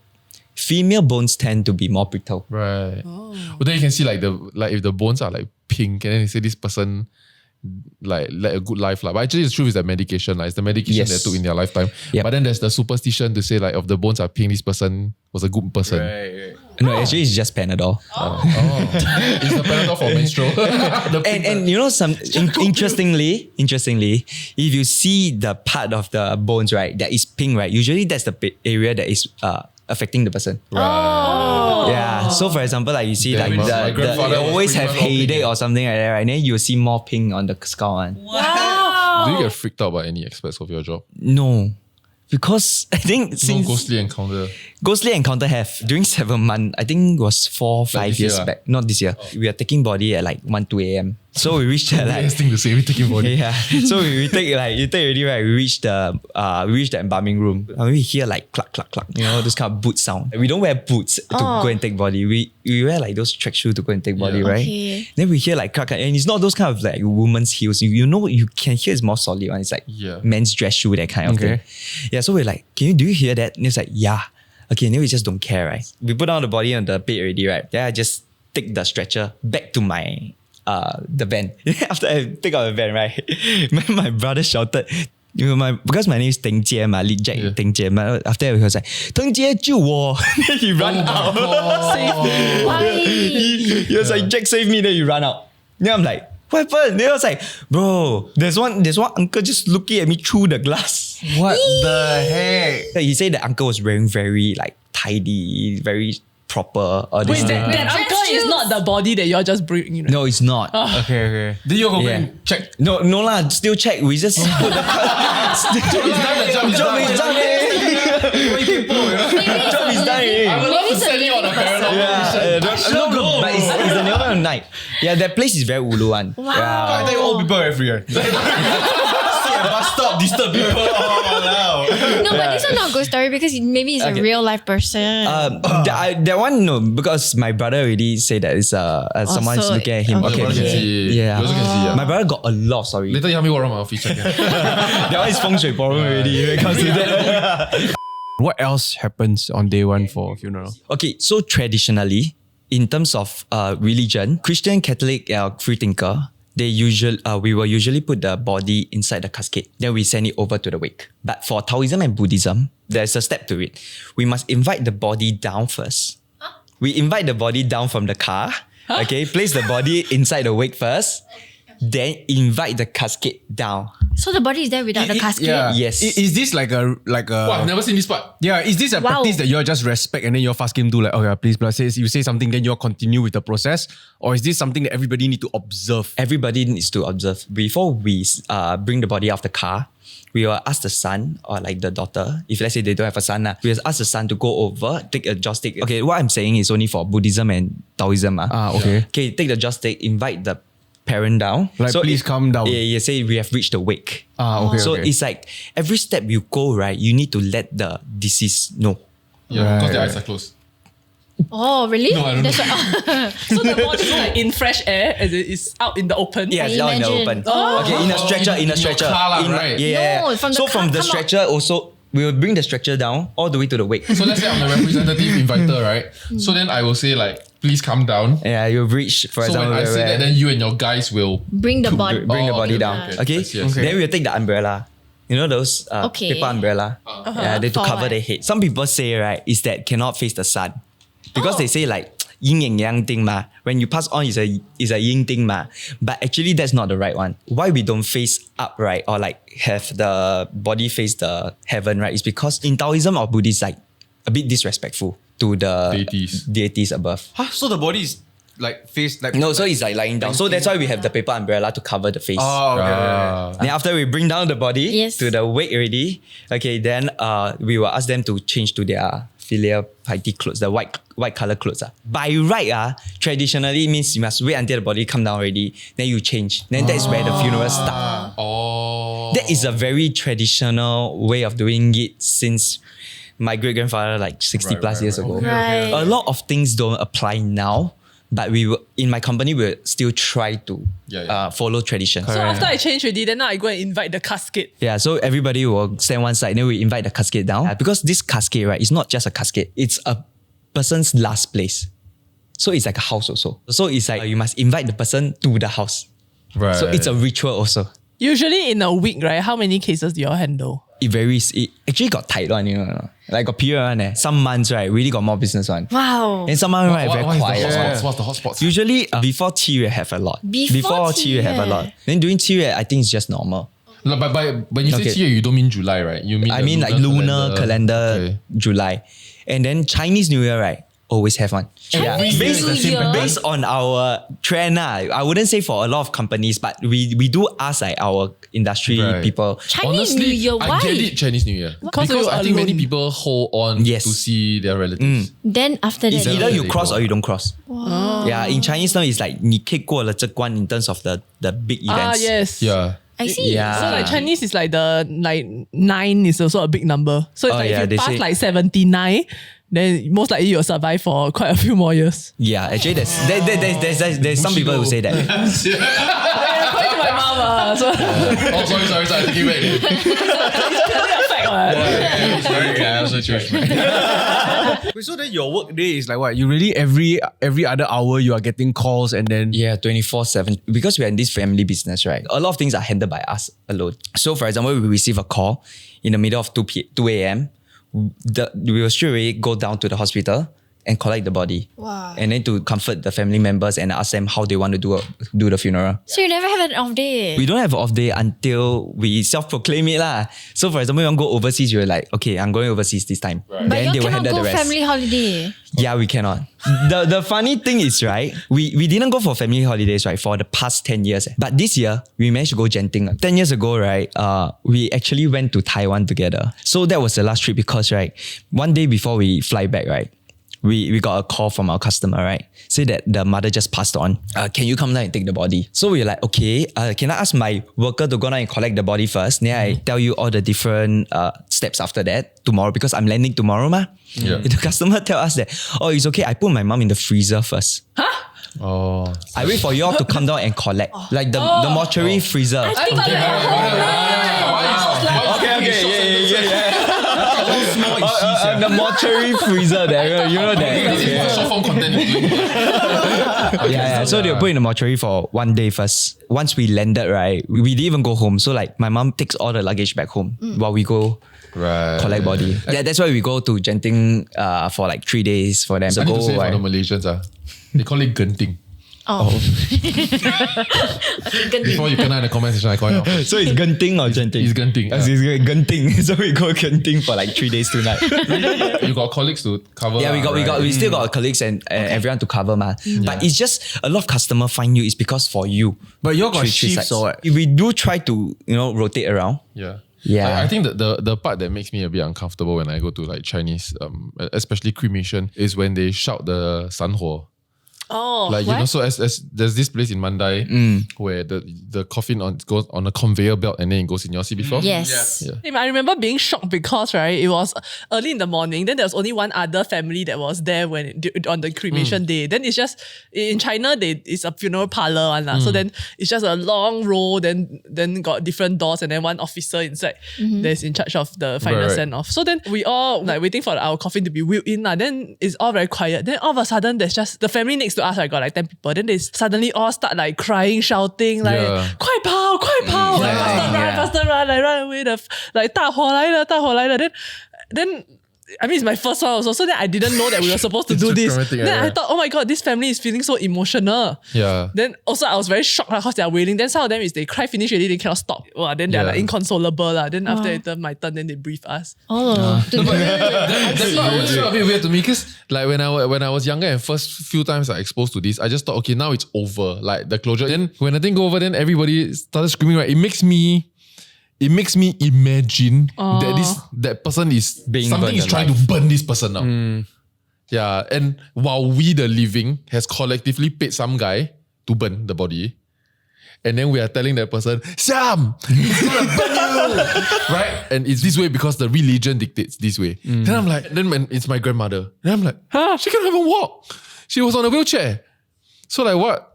Female bones tend to be more brittle. Right. But then you can see like if the bones are like pink, and then they say this person like led a good life. But actually the truth is that medication. It's the medication Yes. they took in their lifetime. Yep. But then there's the superstition to say like if the bones are pink, this person was a good person. Right. No, actually it's just Panadol. It's the Panadol for menstrual. The pink And you know interestingly, if you see the part of the bones, right, that is pink, right, usually that's the area that is affecting the person. Yeah. So for example, like you see Damn, like my grandfather they was always pretty have much all headache pink. or something like that, right? And then you'll see more pink on the skull one. Do you get freaked out by any aspects of your job? No. Because I think No since ghostly encounter. Ghostly encounter have during 7 months, I think it was 4-5 this years year, back. Not this year. We are taking body at like 1-2 a.m. So we reached at like Last thing to say, we taking body. yeah. So we take like you take already right. We reach the embalming room. And we hear like clack clack clack. You know this kind of boot sound. We don't wear boots to go and take body. We wear like those track shoes to go and take body, Yeah. right? Okay. Then we hear like clack clack, and it's not those kind of like women's heels. You know you can hear it's more solid one. It's like Yeah. men's dress shoe that kind of Okay. thing. Yeah. So we're like, do you hear that? And it's like yeah. Okay. And then we just don't care, right? We put down the body on the bed already, right? Then I just take the stretcher back to my the van. After I take out the van, right? my brother shouted, you know, because my name is Teng Jie, lead Jack Yeah. Teng Jie. After that, he was like, Teng Jie 救我. Then he run out. Why? He was like, Jack save me. Then he run out. Then I'm like, what happened? Then I was like, bro, there's one uncle just looking at me through the glass. What the heck? He said the uncle was wearing very like tidy, very proper. All this Wait, thing. that uncle is not the body that you're just bringing. No, it's not. Okay. Then you go Yeah. and check. No lah, still check. We just put the job is done. Job is done. I would love to send you on a paranormal mission. No, but it's the middle of the night. Yeah, that place is very ulu one. Wow. I think old people every year. Bus stop, disturb people. No, but this is not a good story because maybe it's Okay. a real life person. That one no, because my brother already said that it's someone's so- looking at him. okay. You also can see. Yeah. You also can see. My brother got a lot. Sorry, Later you help me walk around my office. Check. that one is feng shui problem already. When it comes to that. What else happens on day one for a funeral? Okay, so traditionally, in terms of religion, Christian, Catholic, free thinker, we will usually put the body inside the casket. Then we send it over to the wake. But for Taoism and Buddhism, there's a step to it. We must invite the body down first. We invite the body down from the car. Okay, place the body inside the wake first. Then invite the casket down. So the body is there without the casket? Yeah. Yes. Is this like a Wow, I've never seen this part. yeah? Is this a Wow. practice that you just respect and then you ask him to like, okay, please, you say something, then you continue with the process, or is this something that everybody need to observe? Everybody needs to observe. Before we bring the body off the car, we will ask the son or like the daughter, if let's say they don't have a son, we will ask the son to go over, take a joystick. Okay, what I'm saying is only for Buddhism and Taoism. Okay. Okay, take the joystick, invite the parent down. Like, please come down. Yeah, you say we have reached the wake. Okay. So okay. it's like every step you go, right, you need to let the deceased know. Yeah, because Right. their eyes are closed. Oh, really? No, I don't That's know. what, So the body is like in fresh air as it is out in the open. Yeah, I it's out in the imagine. open. Oh. Okay, in a stretcher, in a In your stretcher. car lah, In- right? Yeah. No, from the so car, from the come out. stretcher also, we will bring the stretcher down all the way to the wake. So let's say I'm the representative inviter, right? So then I will say like, please come down. Yeah, you've reached, for So example, when I say that, then you and your guys will. bring the body. bring the Oh, body okay, down. okay, Okay? I see, I see. Then we'll take the umbrella. You know those Okay. paper umbrella? Yeah, they to For cover what? their head. Some people say, right, is that cannot face the sun. Because they say like, yin and yang thing ma. When you pass on is a yin thing ma. But actually that's not the right one. Why we don't face up, right? Or like have the body face the heaven, right? Is because in Taoism or Buddhist, like a bit disrespectful to the deities above. Huh? So the body is like face like No, so it's like lying down. So that's why we have the paper umbrella to cover the face. Oh, okay. Then after we bring down the body Yes. to the wake already, okay, then we will ask them to change to their filial piety clothes, the white color clothes. By right, traditionally means you must wait until the body come down already, then you change. Then that's where the funeral start. Oh. That is a very traditional way of doing it since my great-grandfather like 60 plus years ago. Right. A lot of things don't apply now, but we will, in my company, we'll still try to follow tradition. So after I change already, then now I go and invite the casket. Yeah, so everybody will stand one side, then we invite the casket down. Because this casket, right, is not just a casket, it's a person's last place. So it's like a house also. So it's like you must invite the person to the house. Right. So it's a ritual also. Usually in a week, right? How many cases do you all handle? It varies. It actually got tight one, you know. Like a period one. Some months, right, really got more business one. Wow. And some months, right, very What is the quiet. hotspots? What's the hotspots? Usually before Qi we have a lot. Before Qi we have a Qi lot. Then during Qi we, I think it's just normal. No, but when you say Okay. Qi, you don't mean July, right? You mean I mean like lunar calendar, Okay. July. And then Chinese New Year, right? Always have one. Chinese New Year. Based on our trend, I wouldn't say for a lot of companies, but we do ask like our industry Right. people. Chinese New Year, I why? get it, Chinese New Year. Because Because you're I think many alone. people hold on Yes. to see their relatives. Then after It's that, either you they cross go. or you don't cross. Yeah, in Chinese term, it's like 你可以过了这关 in terms of the big events. Yes. Yeah. I see. Yeah. So like Chinese is like the like 9 is also a big number. So it's Oh, like yeah, if they you pass say- like 79, then most likely you'll survive for quite a few more years. Yeah, actually there's some people who say that. According to my mom, so Oh, sorry. I take it back. it's really a fact. Sorry, I also chose Wait, so then your work day is like what? You really every other hour you are getting calls and then Yeah, 24/7. Because we're in this family business, right? A lot of things are handled by us alone. So for example, we receive a call in the middle of 2 a.m. We will straight away go down to the hospital and collect the body. Wow. And then to comfort the family members and ask them how they want to do the funeral. So you never have an off day. We don't have an off day until we self-proclaim it lah. So for example, you want to go overseas, you're like, okay, I'm going overseas this time. Right. But Then you they will cannot handle go the rest. family holiday. Yeah, we cannot. The funny thing is, right, we didn't go for family holidays, right, for the past 10 years. But this year, we managed to go Genting. 10 years ago, right, we actually went to Taiwan together. So that was the last trip because, right, one day before we fly back, right, we got a call from our customer, right? Say that the mother just passed on. Can you come down and take the body? So we're like, okay, can I ask my worker to go down and collect the body first? Then I tell you all the different steps after that tomorrow because I'm landing tomorrow, ma. Yeah. The customer tell us that, oh, it's okay, I put my mom in the freezer first. Oh. I wait for you all to come down and collect. Like the mortuary freezer. I thought The mortuary freezer there, you know that. Short form content. Yeah. So they'll put in the mortuary for 1 day first. Once we landed, right, we didn't even go home. So like my mom takes all the luggage back home while we go Right. collect body. Yeah, that's why we go to Genting for like 3 days for them. I need to say for the Malaysians, they call it genting. Oh. Before you kena in the comment section, I call it. So it's Genting or Genting? It's Genting. It's Genting. So we go Genting for like 3 days, 2 nights. You got colleagues to cover. Yeah, we still got colleagues and everyone to cover, ma. But it's just a lot of customer find you. It's because for you. But you all got Three shifts sides. or what? We do try to rotate around. Yeah. Yeah. I think that the part that makes me a bit uncomfortable when I go to like Chinese, especially cremation, is when they shout the 散火. Oh, Like, you know, so as there's this place in Mandai where the coffin goes on a conveyor belt and then it goes in your seat before. Yes. Yeah. I remember being shocked because, right, it was early in the morning. Then there was only one other family that was there on the cremation day. Then it's just, in China, it's a funeral parlor one. So then it's just a long row, then got different doors and then one officer inside that's in charge of the final Right. send off. So then we all like waiting for our coffin to be wheeled in. Then it's all very quiet. Then all of a sudden, there's just the family next to us, I got like 10 people. Then they suddenly all start like crying, shouting, like, Yeah. 快跑, 快跑, like, faster run, like run away, like 大火来了. Then I mean, it's my first one also. So then I didn't know that we were supposed to do this. traumatic, Then I yeah. thought, oh my God, this family is feeling so emotional. Yeah. Then also I was very shocked because they are wailing. Then some of them is they cry finish already, they cannot stop. Wow, then they're Yeah. like inconsolable. Then after it turned my turn, then they brief us. Oh, That's not a bit weird to me because like when I was younger and first few times I exposed to this, I just thought, okay, now it's over, like the closure. Then when the thing go over, then everybody started screaming, right? It makes me imagine that person is Being something burned is trying to burn this person out. Yeah, and while we the living has collectively paid some guy to burn the body. And then we are telling that person, Sam, it's gonna burn you, right? And it's this way because the religion dictates this way. Then I'm like, when it's my grandmother. Then I'm like, she can't even walk. She was on a wheelchair. So like what?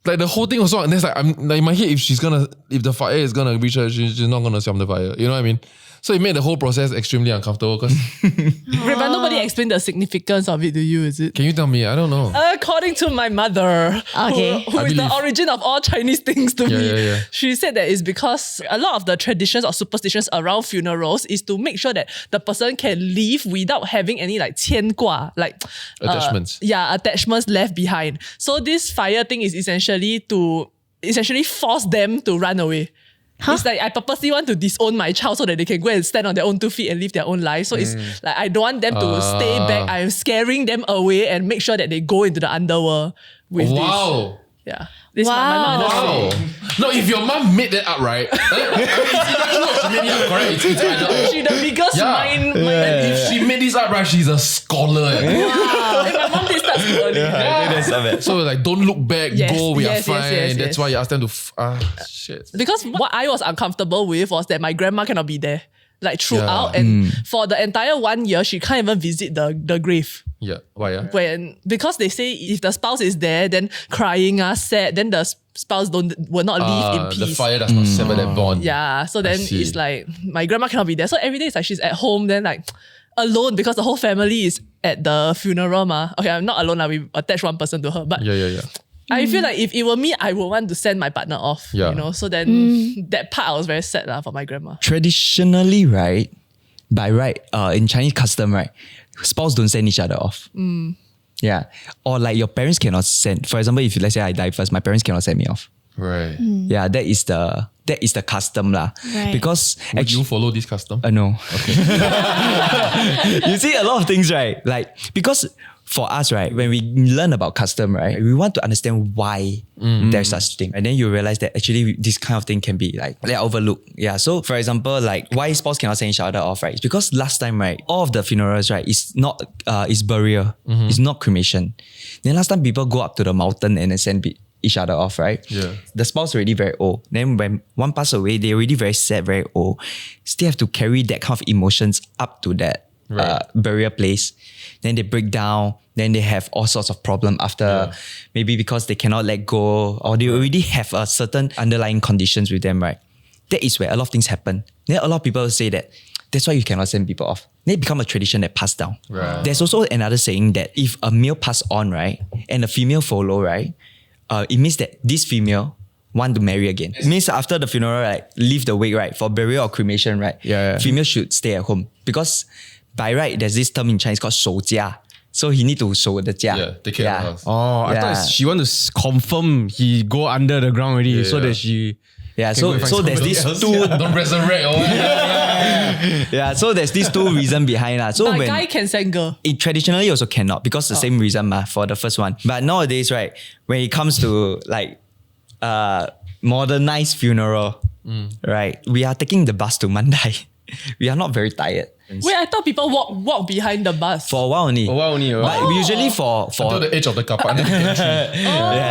Like the whole thing was wrong. And then it's like, I'm like in my head, if the fire is gonna reach her, she's not gonna slam the fire. You know what I mean? So it made the whole process extremely uncomfortable because But nobody explained the significance of it to you, is it? can you tell me? I don't know. According to my mother, Okay. who is the believe. origin of all Chinese things to me, yeah. she said that it's because a lot of the traditions or superstitions around funerals is to make sure that the person can leave without having any like 牵挂, like Attachments. attachments left behind. So this fire thing is essentially to force them to run away. It's like I purposely want to disown my child so that they can go and stand on their own 2 feet and live their own life. So it's like I don't want them to stay back. I'm scaring them away and make sure that they go into the underworld with this. Wow. Yeah. This is what my mom Wow. said. No, if your mom made that up, right? I mean, it's either true or she made it up, correct? It's either or. She the biggest mind. And if she made this up, right, she's a scholar. My mom did start school early. That's not bad. So like, don't look back, Yes, go, we yes, are yes, fine. yes, That's yes. why you ask them to, shit. Because what I was uncomfortable with was that my grandma cannot be there. Like throughout. And for the entire 1 year, she can't even visit the grave. Yeah, why? Because they say if the spouse is there, then crying, sad, then the spouse will not live in peace. The fire does not sever that bond. Yeah, so then see. it's like my grandma cannot be there. So every day it's like she's at home, then like alone because the whole family is at the funeral. Okay, I'm not alone. We attach one person to her. But Yeah. I feel like if it were me, I would want to send my partner off. Yeah. You know, so then that part I was very sad for my grandma. Traditionally, right, by right, in Chinese custom, right, spouse don't send each other off. Yeah. Or like your parents cannot send. For example, if let's say I die first, my parents cannot send me off. Right. Yeah, that is the custom lah. Right. Because Would you follow this custom? no. You see a lot of things, right? Like, because for us, right, when we learn about custom, right, we want to understand why there's such thing. And then you realize that actually this kind of thing can be like overlooked. Yeah. So for example, like why spouse cannot send each other off, right? It's because last time, right, all of the funerals, right, is not is burial. It's not cremation. Then last time people go up to the mountain and then send each other off, right? Yeah. The spouse already very old. Then when one pass away, they already very sad, very old. Still have to carry that kind of emotions up to that burial place. Then they break down. Then they have all sorts of problem after, maybe because they cannot let go or they already have a certain underlying conditions with them, right? That is where a lot of things happen. Then a lot of people say that that's why you cannot send people off. Then it become a tradition that passed down. Right. There's also another saying that if a male pass on, right, and a female follow, right, it means that this female want to marry again. It means after the funeral, right, leave the wake, right, for burial or cremation, right, female should stay at home because by right, there's this term in Chinese called 守家. So he need to 守the家. Yeah, take care of the house. Oh, I thought she want to confirm he go under the ground already so that she... Yeah, go and find so there's these two... Don't resurrect or what? Yeah, so there's these two reasons behind that. So But when guy can send girl. it traditionally also cannot because the same reason for the first one. But nowadays, right, when it comes to like modernized funeral, right, we are taking the bus to Mandai. We are not very tired. Wait, I thought people walk behind the bus. For a while only. But usually for Until the edge of the car park. And then you can choose.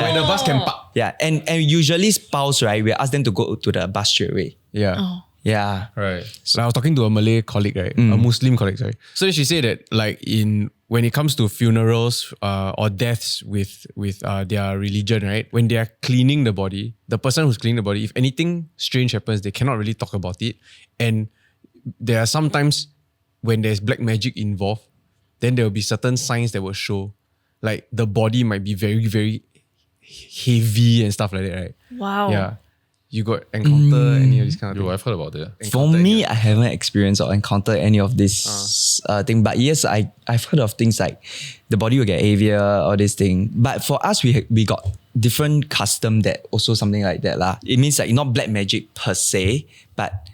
When the bus can park. yeah, and usually spouse, right, we ask them to go to the bus straight away. Yeah. Yeah. Right. So I was talking to a Malay colleague, right? A Muslim colleague, sorry. So she said that like when it comes to funerals or deaths with their religion, right? When they are cleaning the body, the person who's cleaning the body, if anything strange happens, they cannot really talk about it. And there are sometimes when there's black magic involved, then there will be certain signs that will show. Like the body might be very, very heavy and stuff like that, right? Wow. Yeah. You got encounter any of this kind of Yo, thing? I've heard about that. For me, I haven't experienced or encountered any of this thing. But yes, I've heard of things like the body will get heavier or this thing. But for us, we got different custom that also something like that lah. It means like not black magic per se, but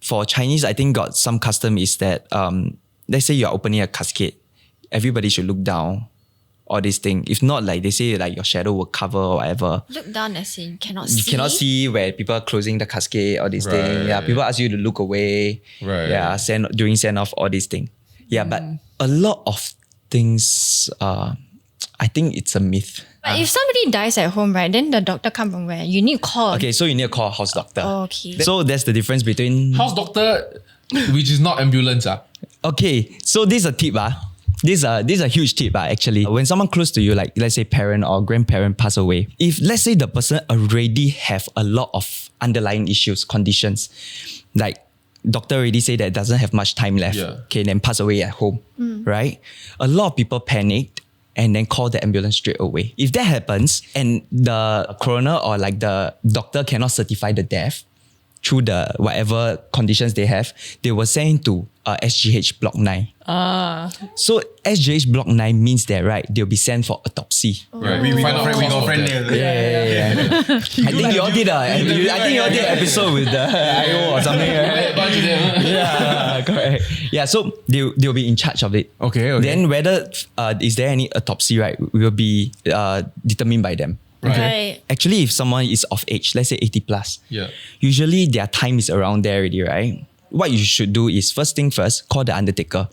for Chinese, I think got some custom is that let's say you're opening a casket, everybody should look down. Or this thing. If not, like they say, like your shadow will cover or whatever. Look down as in cannot see. You cannot see where people are closing the casket or this thing. Yeah, people ask you to look away. Right. Yeah, during send off all this thing. Yeah, but a lot of things, I think it's a myth. But if somebody dies at home, right, then the doctor come from where? You need to call. Okay, so you need to call a house doctor. Okay. So that's the difference between. House doctor, which is not ambulance. Okay, so this is a tip. This is a huge tip actually. When someone close to you, like let's say parent or grandparent pass away, if let's say the person already have a lot of underlying issues, conditions, like doctor already say that doesn't have much time left, okay, then pass away at home, right? A lot of people panicked and then call the ambulance straight away. If that happens and the coroner or like the doctor cannot certify the death through the whatever conditions they have, they will send to SGH Block 9. So SGH Block 9 means that, right, they'll be sent for autopsy. Right. We got a friend there. Yeah. I think you all did an episode with the IO or something, right? Yeah, correct. Yeah, so they'll be in charge of it. Okay. Then whether is there any autopsy, right, will be determined by them. Right. Actually, if someone is of age, let's say 80 plus, usually their time is around there already, right? What you should do is first thing first, call the Undertaker.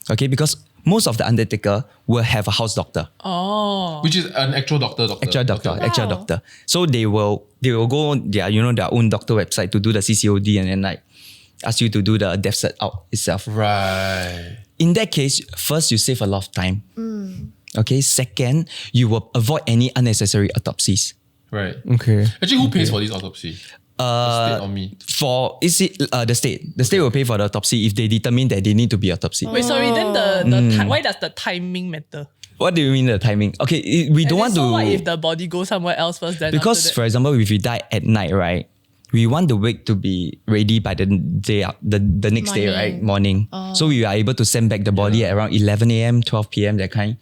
Okay, because most of the Undertaker will have a house doctor. Oh. Which is an actual doctor. Actual doctor. So they will go on their own doctor website to do the CCOD and then like ask you to do the death cert out itself. Right. In that case, first you save a lot of time. Okay. Second, you will avoid any unnecessary autopsies. Right. Okay. Actually, who pays for this autopsy? The state or me? The state. The state will pay for the autopsy if they determine that they need to be autopsy. Wait, sorry, then why does the timing matter? What do you mean the timing? Okay, we don't want to. So what if the body goes somewhere else first? Then because for example, if you die at night, right, we want the wake to be ready by the day, the next day, right, morning. So we are able to send back the body at around 11 a.m., 12 p.m. that kind.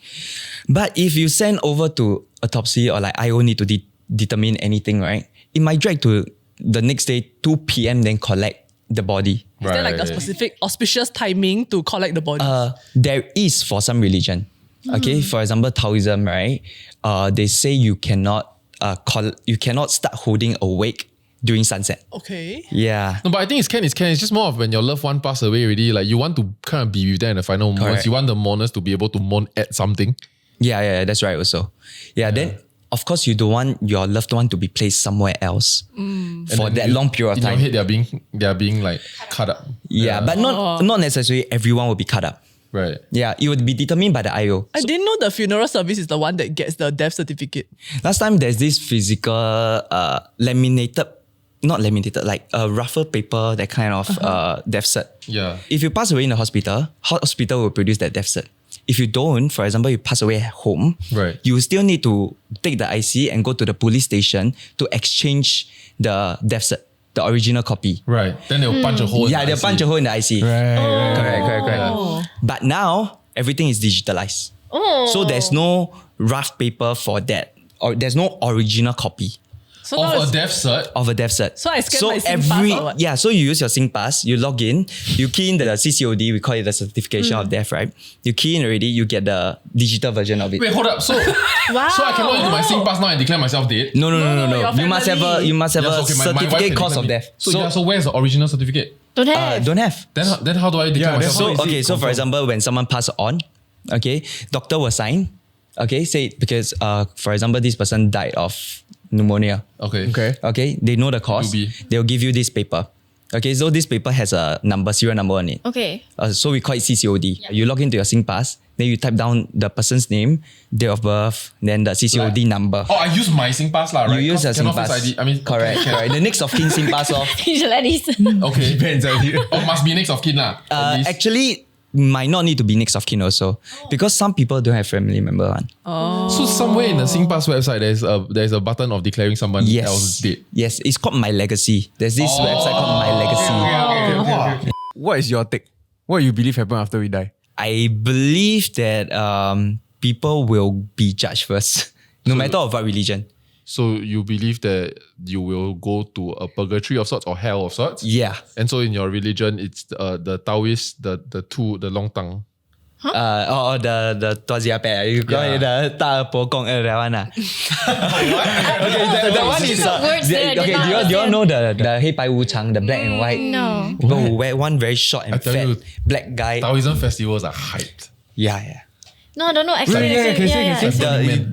But if you send over to autopsy or like IO need to determine anything, right, it might drag to the next day 2 p.m. then collect the body. Is there like a specific auspicious timing to collect the body? There is for some religion. Okay, for example, Taoism, right? They say you cannot start holding awake during sunset. Okay. Yeah. No, but I think it's It's just more of when your loved one passed away already, like you want to kind of be with them in the final moments. Correct. You want the mourners to be able to mourn at something. Yeah, that's right also. Yeah, then of course you don't want your loved one to be placed somewhere else for that long period of time. In your head, they are being like cut up. Yeah, but not necessarily everyone will be cut up. Right. Yeah, it would be determined by the IO. I didn't know the funeral service is the one that gets the death certificate. Last time there's this physical like a ruffle paper, that kind of death cert. Yeah. If you pass away in the hospital will produce that death cert. If you don't, for example, you pass away at home, Right. you still need to take the IC and go to the police station to exchange the death cert, the original copy. Right. Then they'll punch a hole. Yeah, they'll punch a hole in the IC. Correct. But now, everything is digitalized. So there's no rough paper for that. Or there's no original copy So now Of a it's- death cert. of a death cert. So I scan my SingPass or what? Yeah, so you use your SingPass, you log in, you key in the CCOD, we call it the certification of death, right? You key in already, you get the digital version of it. Wait, hold up. So, Wow. so I can log into my SingPass now and declare myself dead? No. your You must have a family. you must have Yeah, a so, okay, my wife certificate can cause declare of me. death. So where's the original certificate? Don't have. Don't have. Then how do I declare myself So dead? okay, so for example, when someone pass on, okay, doctor will sign. Okay, say because for example, this person died of pneumonia. Okay. Okay, they know the cause. UB. They'll give you this paper. Okay, so this paper has a serial number on it. Okay. So we call it CCOD. You log into your SingPass, then you type down the person's name, date of birth, then the CCOD number. Oh, I use my SingPass lah, right? You use your Cannot Face SingPass. ID. I mean, correct. The next of kin SingPass off. You should let this. Okay. Depends. Oh, must be next of kin lah. At least. Actually, might not need to be next of kin also. Because some people don't have family member one. So somewhere in the SingPass website, there's a button of declaring someone else dead. Yes, it's called My Legacy. There's this website called My Legacy. What is your take? What you believe happen after we die? I believe that people will be judged first, no matter of what religion. So you believe that you will go to a purgatory of sorts or hell of sorts? Yeah. And so in your religion, it's the Taoist, the long tongue. Or the 多字辈, you call it the 大伯公 that one. Okay, that one is okay. Do you all know the 黑白无常, the black and white? No. People who wear one very short and I tell fat you, black guy. Taoism festivals are hyped. Yeah. No, I don't know. Explain.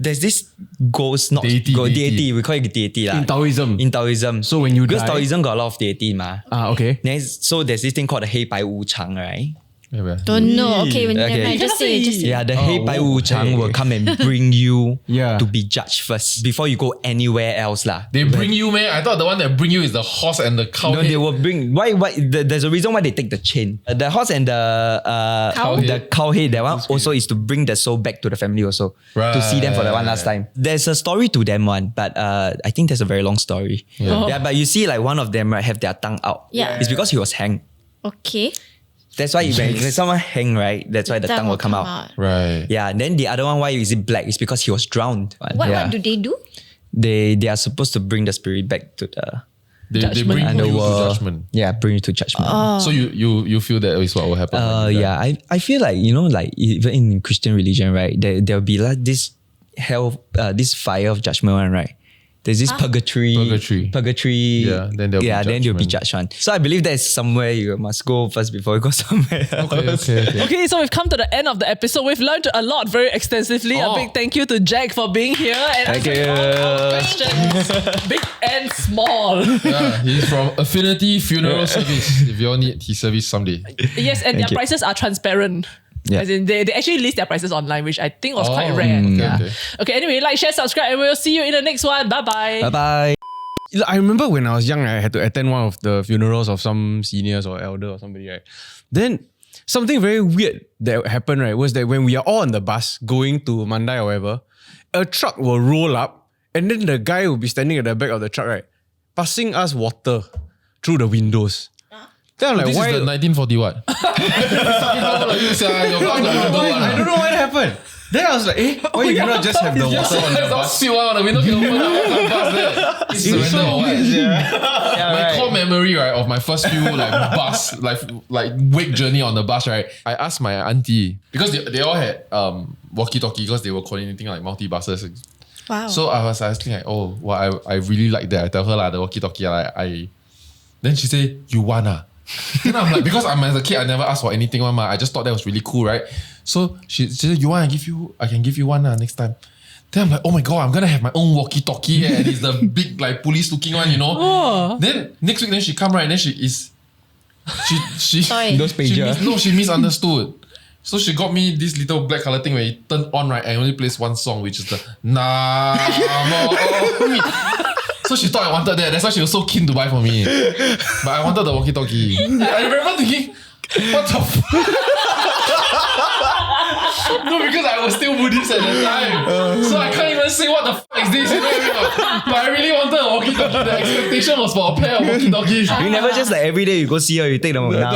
There's this ghost, not Deity. we call it deity lah. In Taoism. In Taoism. So when you because die- Taoism got a lot of deity ma. Okay. So there's this thing called the 黑白无常, right? Don't know. Okay, when Okay. just say it. Yeah, the 黑白无常 will come and bring you Yeah. to be judged first before you go anywhere else lah. They bring you, man. I thought the one that bring you is the horse and the cow. No, they will bring. Why? There's a reason why they take the chain. The horse and the cow head. That one also is to bring the soul back to the family also, to see them for the one last time. There's a story to them one, but I think there's a very long story. Yeah, but you see, like one of them right have their tongue out. Yeah. It's because he was hanged. Okay. That's why when someone hang, right? That's why the tongue will come out. Right. Yeah, and then the other one, why is it black? It's because he was drowned. What Yeah. do they do? They are supposed to bring the spirit back to the They bring you to judgment. Yeah, bring you to judgment. So you feel that is what will happen? when you die? I feel like, you know, like even in Christian religion, right? There'll be like this hell, this fire of judgment one, right? There's this purgatory. Yeah, then there'll be be judged one. So I believe there's somewhere you must go first before you go somewhere else. Okay. Okay, so we've come to the end of the episode. We've learned a lot very extensively. A big thank you to Jack for being here and Thank answering you. all our questions, big and small. Yeah, he's from Affinity Funeral Service. If you all need his service someday. Yes, and their you. prices are transparent. Yeah. As in, they actually list their prices online, which I think was quite rare. Okay, anyway, like, share, subscribe, and we'll see you in the next one. Bye-bye. Bye-bye. I remember when I was young, I had to attend one of the funerals of some seniors or elder or somebody, right? Then something very weird that happened, right, was that when we are all on the bus going to Mandai or wherever, a truck will roll up and then the guy will be standing at the back of the truck, right, passing us water through the windows. Then I'm like, This why? is the 1940 what? I don't know what happened. Then I was like, why you cannot just have the water on the bus? Sweet one on the window can open up the bus there. It's surrender or what? My core memory, right, of my first few like bus, like wake journey on the bus, right? I asked my auntie because they all had walkie-talkie because they were coordinating like multi-buses. Wow. So I was asking like, oh, well, I really like that. I tell her the walkie-talkie, then she said, you wanna? Then I'm like, because as a kid, I never asked for anything one, I just thought that was really cool, right? So she said, you want I can give you one next time. Then I'm like, oh my god, I'm gonna have my own walkie-talkie and it's the big like police looking one, you know. Oh. Then next week, then she come right, and then she Sorry. Those pager. she misunderstood. So she got me this little black color thing where it turned on, right, and only plays one song, which is the So she thought I wanted that. That's why she was so keen to buy for me. But I wanted the walkie-talkie. I remember thinking, what the fuck? No, because I was still Buddhist at the time. So I can't even say what the fuck is this. You know? But I really wanted a walkie-talkie. The expectation was for a pair of walkie-talkies. You never just like every day you go see her, you take them now.